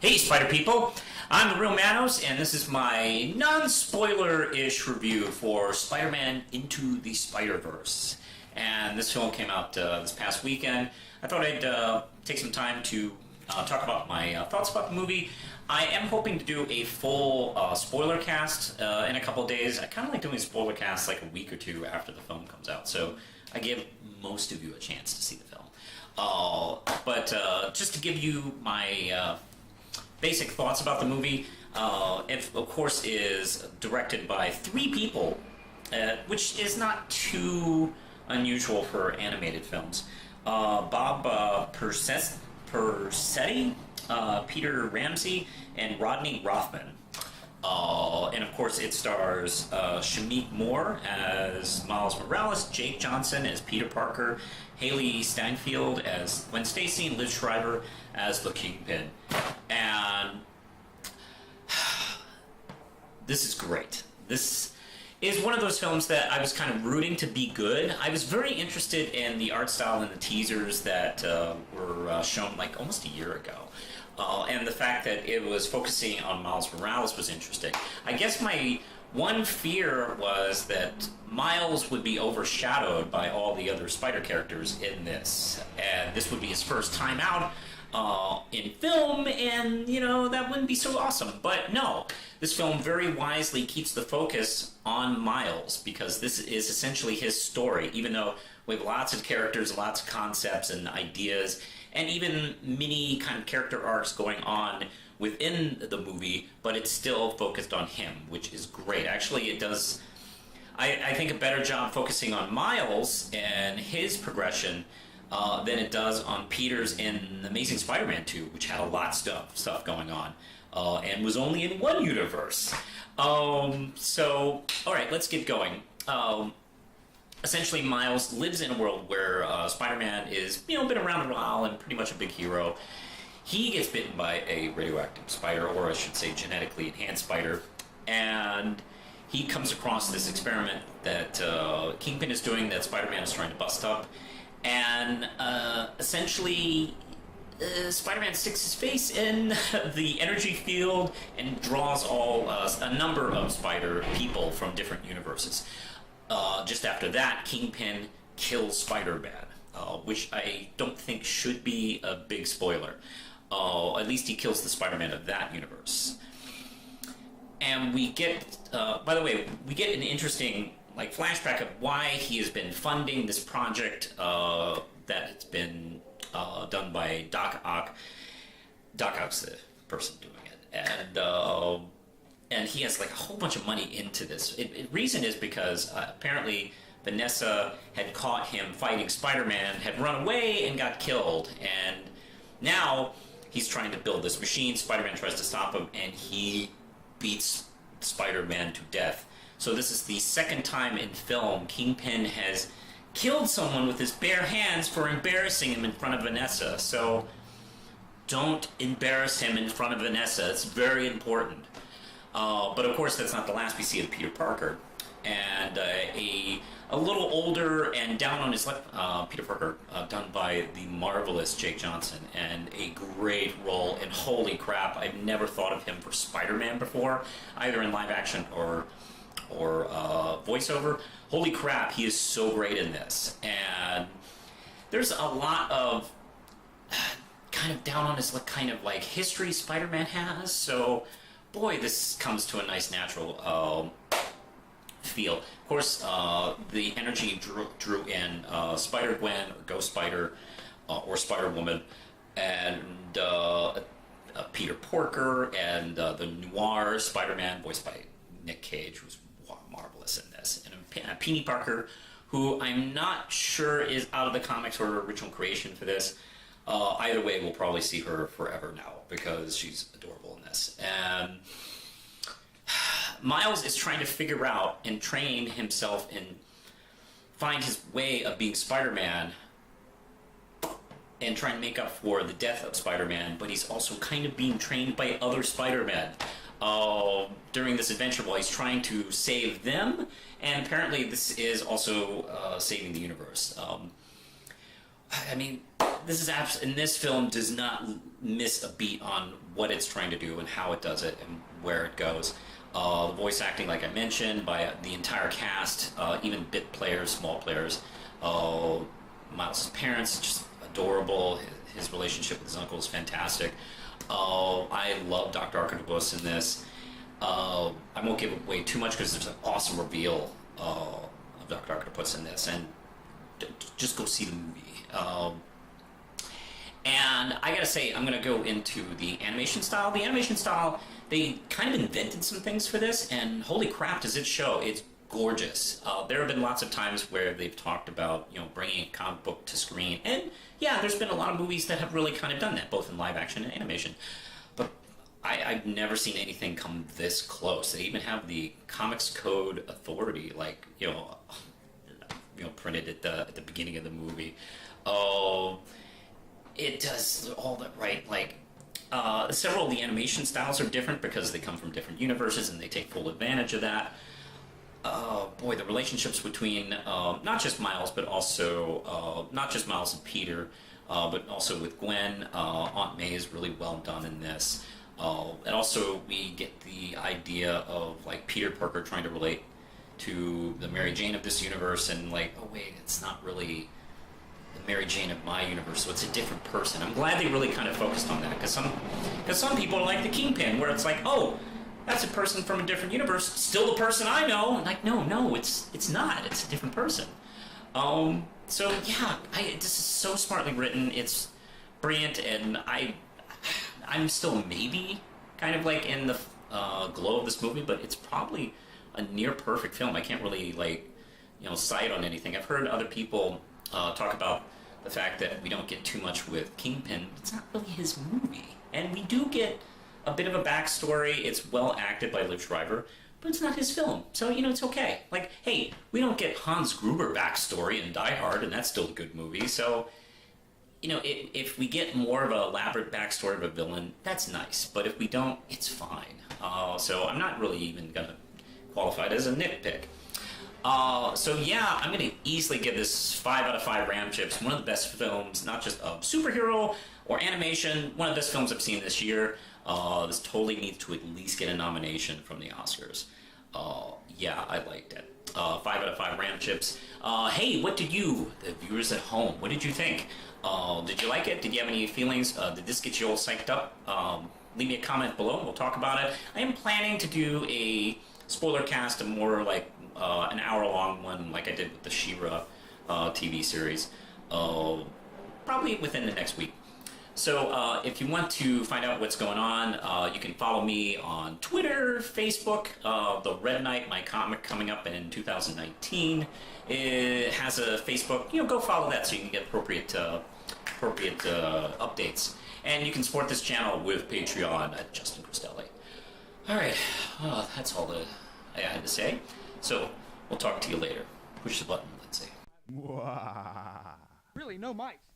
Hey, Spider People! I'm the real Manos, and this is my non-spoiler-ish review for Spider-Man Into the Spiderverse. And this film came out this past weekend. I thought I'd take some time to talk about my thoughts about the movie. I am hoping to do a full spoiler cast in a couple of days. I kind of like doing spoiler casts like a week or two after the film comes out, so I give most of you a chance to see the film. But just to give you my basic thoughts about the movie. It, of course, is directed by three people, which is not too unusual for animated films. Bob Persetti, Peter Ramsey, and Rodney Rothman. And of course, it stars Shameik Moore as Miles Morales, Jake Johnson as Peter Parker, Haley Steinfeld as Gwen Stacy, and Liz Schreiber as the Kingpin. And this is great. This is one of those films that I was kind of rooting to be good. I was very interested in the art style and the teasers that were shown like almost a year ago. And the fact that it was focusing on Miles Morales was interesting. I guess my one fear was that Miles would be overshadowed by all the other Spider characters in this. And this would be his first time out in film, and, you know, that wouldn't be so awesome. But no, this film very wisely keeps the focus on Miles, because this is essentially his story, even though we have lots of characters, lots of concepts and ideas, and even mini kind of character arcs going on within the movie, but it's still focused on him, which is great. Actually, it does, I think, a better job focusing on Miles and his progression than it does on Peter's in Amazing Spider-Man 2, which had a lot of stuff going on, and was only in one universe. So, alright, let's get going. Essentially, Miles lives in a world where Spider-Man is, been around a while and pretty much a big hero. He gets bitten by a radioactive spider, or I should say genetically enhanced spider, and he comes across this experiment that Kingpin is doing that Spider-Man is trying to bust up, and essentially Spider-Man sticks his face in the energy field and draws a number of spider people from different universes. Just after that, Kingpin kills Spider-Man, which I don't think should be a big spoiler. At least he kills the Spider-Man of that universe. And we get, by the way, we get an interesting flashback of why he has been funding this project that it's been done by Doc Ock. Doc Ock's the person doing it, and he has a whole bunch of money into this. Reason is because apparently Vanessa had caught him fighting Spider-Man, had run away and got killed, and now he's trying to build this machine. Spider-Man tries to stop him, and he beats Spider-Man to death. So this is the second time in film Kingpin has killed someone with his bare hands for embarrassing him in front of Vanessa. So don't embarrass him in front of Vanessa. It's very important. But of course, that's not the last we see of Peter Parker. And a little older and down on his luck, Peter Parker, done by the marvelous Jake Johnson, and a great role. And holy crap, I've never thought of him for Spider-Man before, either in live action or voiceover. Holy crap, he is so great in this. And there's a lot of kind of down on his luck kind of history Spider-Man has. So, boy, this comes to a nice natural feel. Of course, the energy drew in Spider-Gwen, or Ghost Spider, or Spider-Woman, and Peter Porker, and the noir Spider-Man, voiced by Nick Cage, who's marvelous in this, and Peony Parker, who I'm not sure is out of the comics or original creation for this. Either way, we'll probably see her forever now, because she's adorable in this. And Miles is trying to figure out and train himself and find his way of being Spider-Man and try and make up for the death of Spider-Man, but he's also kind of being trained by other Spider-Men during this adventure while he's trying to save them, and apparently this is also saving the universe. I mean, and this film does not miss a beat on what it's trying to do and how it does it and where it goes. The voice acting, like I mentioned, by the entire cast, even bit players, small players. Miles' parents, just adorable. His relationship with his uncle is fantastic. I love Dr. Octopus in this. I won't give away too much because there's an awesome reveal of Dr. Octopus in this, and just go see the movie. And I gotta say, I'm gonna go into the animation style. The animation style, they kind of invented some things for this, and holy crap, does it show! It's gorgeous. There have been lots of times where they've talked about, bringing a comic book to screen, and yeah, there's been a lot of movies that have really kind of done that, both in live action and animation. But I've never seen anything come this close. They even have the Comics Code Authority, printed at the beginning of the movie. It does all that right. Several of the animation styles are different because they come from different universes and they take full advantage of that. The relationships between not just Miles, but also not just Miles and Peter, but also with Gwen. Aunt May is really well done in this. And also we get the idea of Peter Parker trying to relate to the Mary Jane of this universe, and it's not really the Mary Jane of my universe, so it's a different person. I'm glad they really kind of focused on that, because some people are like the Kingpin, where it's that's a person from a different universe, still the person I know. And no, it's not. It's a different person. So yeah, this is so smartly written. It's brilliant, and I'm still maybe kind of in the glow of this movie, but it's probably a near perfect film. I can't really cite on anything. I've heard other people talk about the fact that we don't get too much with Kingpin. It's not really his movie, and we do get a bit of a backstory. It's well acted by Liv Schreiber, but it's not his film, so it's okay. Hey, we don't get Hans Gruber backstory in Die Hard, and that's still a good movie. So if we get more of an elaborate backstory of a villain, that's nice. But if we don't, it's fine. So I'm not really even gonna qualify it as a nitpick. So yeah, I'm gonna easily give this 5 out of 5 Ram Chips. One of the best films, not just of superhero or animation, one of the best films I've seen this year. This totally needs to at least get a nomination from the Oscars. Yeah, I liked it. 5 out of 5 Ram Chips. Hey, what did you, the viewers at home, what did you think? Did you like it? Did you have any feelings? Did this get you all psyched up? Leave me a comment below and we'll talk about it. I am planning to do a spoiler cast, a more an hour-long one like I did with the She-Ra TV series, probably within the next week. So if you want to find out what's going on, you can follow me on Twitter, Facebook. The Red Knight, my comic coming up in 2019, it has a Facebook. Go follow that so you can get appropriate updates. And you can support this channel with Patreon at Justin Cristelli. All right, that's all I had to say. So we'll talk to you later. Push the button, Lindsay. Really, no mics.